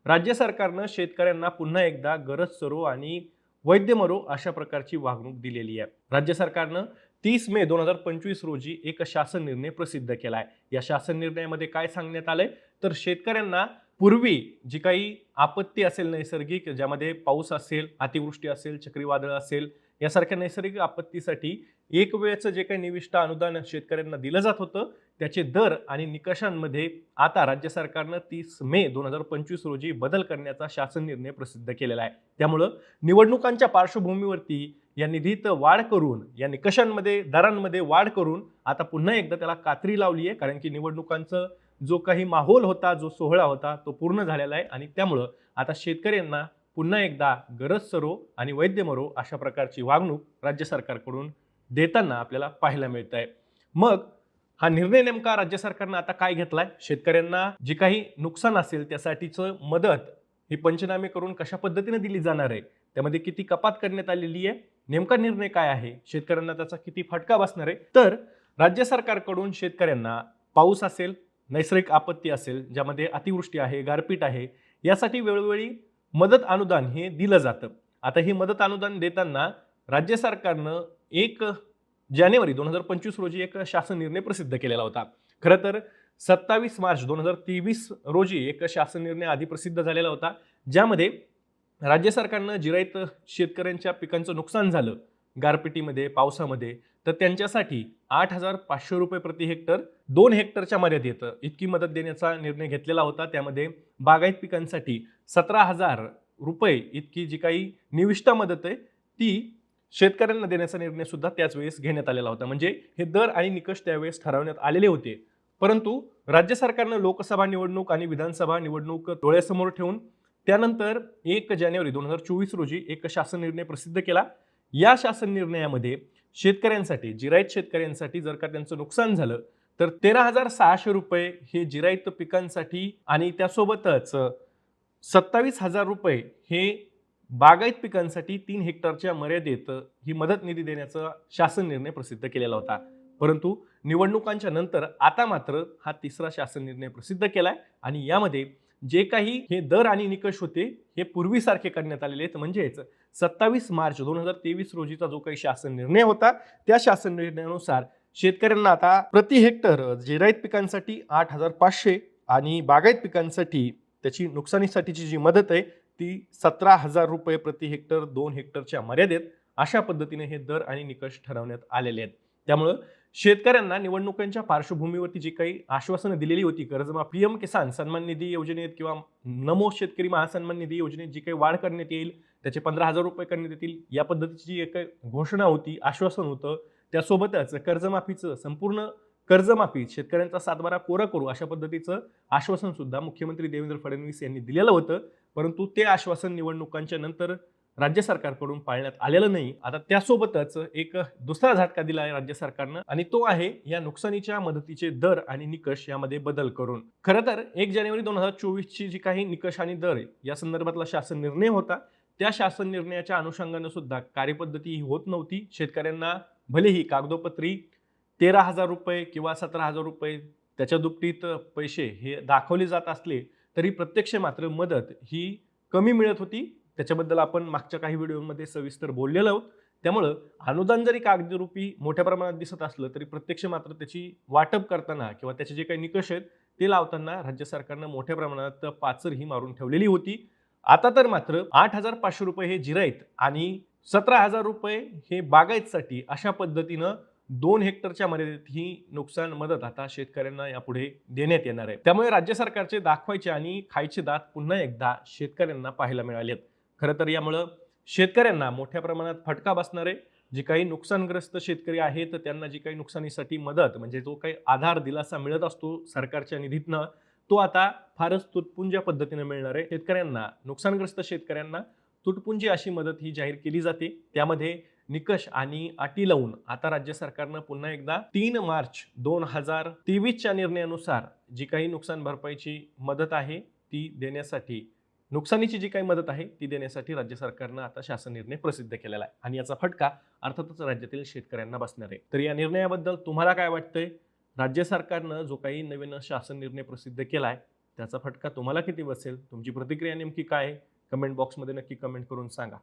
राज्य सरकारनं शेतकऱ्यांना पुन्हा एकदा गरज सरो आणि वैद्य मरो अशा प्रकारची वागणूक दिलेली आहे। राज्य सरकारनं 30 मे 2025 रोजी एक शासन निर्णय प्रसिद्ध केलाय। या शासन निर्णयामध्ये काय सांगण्यात आलंय तर शेतकऱ्यांना पूर्वी जी काही आपत्ती असेल नैसर्गिक, ज्यामध्ये पाऊस असेल, अतिवृष्टी असेल, चक्रीवादळ असेल, यासारख्या नैसर्गिक आपत्तीसाठी एक वेळचं जे काही निविष्ट अनुदान शेतकऱ्यांना दिलं जात होतं, त्याचे दर आणि निकषांमध्ये आता राज्य सरकारनं 30 मे 2025 रोजी बदल करण्याचा शासन निर्णय प्रसिद्ध केलेला आहे। त्यामुळं निवडणुकांच्या पार्श्वभूमीवरती या निधीत वाढ करून, या निकषांमध्ये, दरांमध्ये वाढ करून आता पुन्हा एकदा त्याला कात्री लावली आहे। कारण की निवडणुकांचं जो काही माहोल होता, जो सोहळा होता, तो पूर्ण झालेला आहे आणि त्यामुळं आता शेतकऱ्यांना पुन्हा एकदा गरज सरो आणि वैद्य मरो अशा प्रकारची वागणूक राज्य सरकारकडून देताना आपल्याला पाहायला मिळत आहे। मग हा निर्णय नेमका राज्य सरकारनं आता काय घेतलाय, शेतकऱ्यांना जे काही नुकसान असेल त्यासाठीचं मदत ही पंचनामे करून कशा पद्धतीने दिली जाणार आहे, त्यामध्ये किती कपात करण्यात आलेली आहे, नेमका निर्णय काय आहे, शेतकऱ्यांना त्याचा किती फटका बसणार आहे। तर राज्य सरकारकडून शेतकऱ्यांना पाऊस असेल, नैसर्गिक आपत्ती असेल, ज्यामध्ये अतिवृष्टी आहे, गारपीट आहे, यासाठी वेळोवेळी मदत अनुदान हे दिलं जातं। आता ही मदत अनुदान देताना राज्य सरकारनं 1 जानेवारी 2025 रोजी एक शासन निर्णय प्रसिद्ध केलेला होता। खरं तर 27 मार्च 2023 रोजी एक शासन निर्णय आधी प्रसिद्ध झालेला होता, ज्यामध्ये राज्य सरकारनं जिरायत शेतकऱ्यांच्या पिकांचं नुकसान झालं गारपिटीमध्ये, पावसामध्ये, तर त्यांच्यासाठी 8,500 रुपये प्रति हेक्टर 2 हेक्टरच्या मर्यादेत इतकी मदत देण्याचा निर्णय घेतलेला होता। त्यामध्ये बागायत पिकांसाठी 17,000 रुपये इतकी जी काही निविष्ठा मदत आहे ती शेतकऱ्यांना देण्याचा निर्णय सुद्धा त्याच वेळेस घेण्यात आलेला होता। म्हणजे हे दर आणि निकष त्यावेळेस ठरवण्यात आलेले होते। परंतु राज्य सरकारनं लोकसभा निवडणूक आणि विधानसभा निवडणूक डोळ्यासमोर ठेवून त्यानंतर 1 जानेवारी 2024 रोजी एक शासन निर्णय प्रसिद्ध केला। या शासन निर्णयामध्ये शेतकऱ्यांसाठी, जिरायत शेतकऱ्यांसाठी जर का त्यांचं नुकसान झालं तर 13,600 रुपये हे जिरायत पिकांसाठी आणि त्यासोबतच 27,000 रुपये हे बागायत पिकांसाठी 3 हेक्टरच्या मर्यादेत ही मदत निधी देण्याचा शासन निर्णय प्रसिद्ध केलेला होता। परंतु निवडणुकांच्या नंतर आता मात्र हा तिसरा शासन निर्णय प्रसिद्ध केलाय आणि यामध्ये जे काही हे दर आणि निकष होते हे पूर्वीसारखे करण्यात आलेले आहेत। म्हणजेच 27 मार्च 2023 रोजीचा जो काही शासन निर्णय होता त्या शासन निर्णयानुसार शेतकऱ्यांना आता प्रति हेक्टर जिरायत पिकांसाठी 8,500 आणि बागायत पिकांसाठी त्याची नुकसानीसाठीची जी मदत आहे ती 17,000 रुपये प्रति हेक्टर 2 हेक्टरच्या मर्यादेत अशा पद्धतीने हे दर आणि निकष ठरवण्यात आलेले आहेत। त्यामुळं शेतकऱ्यांना निवडणुकांच्या पार्श्वभूमीवरती जी काही आश्वासनं दिलेली होती, कर्जमाफी, पीएम किसान सन्मान निधी योजनेत किंवा नमो शेतकरी महासन्मान निधी योजनेत जी काही वाढ करण्यात येईल, त्याचे 15,000 रुपये करण्यात येतील, या पद्धतीची जी एक घोषणा होती, आश्वासन होतं, त्यासोबतच कर्जमाफीचं संपूर्ण कर्जमाफी, शेतकऱ्यांचा सातबारा कोरा करू अशा पद्धतीचं आश्वासन सुद्धा मुख्यमंत्री देवेंद्र फडणवीस यांनी दिलेलं होतं। परंतु ते आश्वासन निवडणुकांच्या नंतर राज्य सरकारकडून पाळण्यात आलेलं नाही। आता त्यासोबतच एक दुसरा झटका दिला आहे राज्य सरकारनं आणि तो आहे या नुकसानीच्या मदतीचे दर आणि निकष यामध्ये बदल करून। खरं तर 1 जानेवारी 2024 ची जी काही निकष आणि दर या संदर्भातला शासन निर्णय होता, त्या शासन निर्णयाच्या अनुषंगाने सुद्धा कार्यपद्धती ही होत नव्हती। शेतकऱ्यांना भलेही कागदोपत्री 13,000 रुपये किंवा 17,000 रुपये त्याच्या दुपटीत पैसे हे दाखवले जात असले तरी प्रत्यक्ष मात्र मदत ही कमी मिळत होती। त्याच्याबद्दल आपण मागच्या काही व्हिडिओमध्ये सविस्तर बोललेलो आहोत। त्यामुळं अनुदान जरी कागदरूपी मोठ्या प्रमाणात दिसत असलं तरी प्रत्यक्ष मात्र त्याची वाटप करताना किंवा त्याचे जे काही निकष आहेत ते लावताना राज्य सरकारनं मोठ्या प्रमाणात पाचर ही मारून ठेवलेली होती। आता तर मात्र 8,500 रुपये हे जिरायत आणि 17,000 रुपये हे बागायतसाठी अशा पद्धतीनं 2 हेक्टरच्या मर्यादेत ही नुकसान मदत आता शेतकऱ्यांना यापुढे देण्यात येणार आहे। त्यामुळे राज्य सरकारचे दाखवायचे आणि खायचे दात पुन्हा एकदा शेतकऱ्यांना पाहायला मिळालेत। खरं तर यामुळे शेतकऱ्यांना मोठ्या प्रमाणात फटका बसणार आहे। जे काही नुकसानग्रस्त शेतकरी आहेत त्यांना जी काही नुकसानीसाठी मदत म्हणजे जो काही आधार दिलासा मिळत असतो सरकारच्या निधीतनं, तो आता फारच तुटपुंज्या पद्धतीने मिळणार आहे। शेतकऱ्यांना, नुकसानग्रस्त शेतकऱ्यांना तुटपुंजी अशी मदत ही जाहीर केली जाते। त्यामध्ये निकष आणि अटी लावून आता राज्य सरकारनं पुन्हा एकदा 3 मार्च 2023 च्या निर्णयानुसार जी काही नुकसान भरपाईची मदत आहे ती देण्यासाठी, नुकसानीची जी काही मदत आहे ती देण्यासाठी राज्य सरकारनं आता शासन निर्णय प्रसिद्ध केलेला आहे आणि याचा फटका अर्थातच राज्यातील शेतकऱ्यांना बसणार आहे। तर या निर्णयाबद्दल तुम्हाला काय वाटतंय? राज्य सरकारनं जो काही नवीन शासन निर्णय प्रसिद्ध केलाय त्याचा फटका तुम्हाला किती बसेल? तुमची प्रतिक्रिया नेमकी काय आहे? कमेंट बॉक्समध्ये नक्की कमेंट करून सांगा.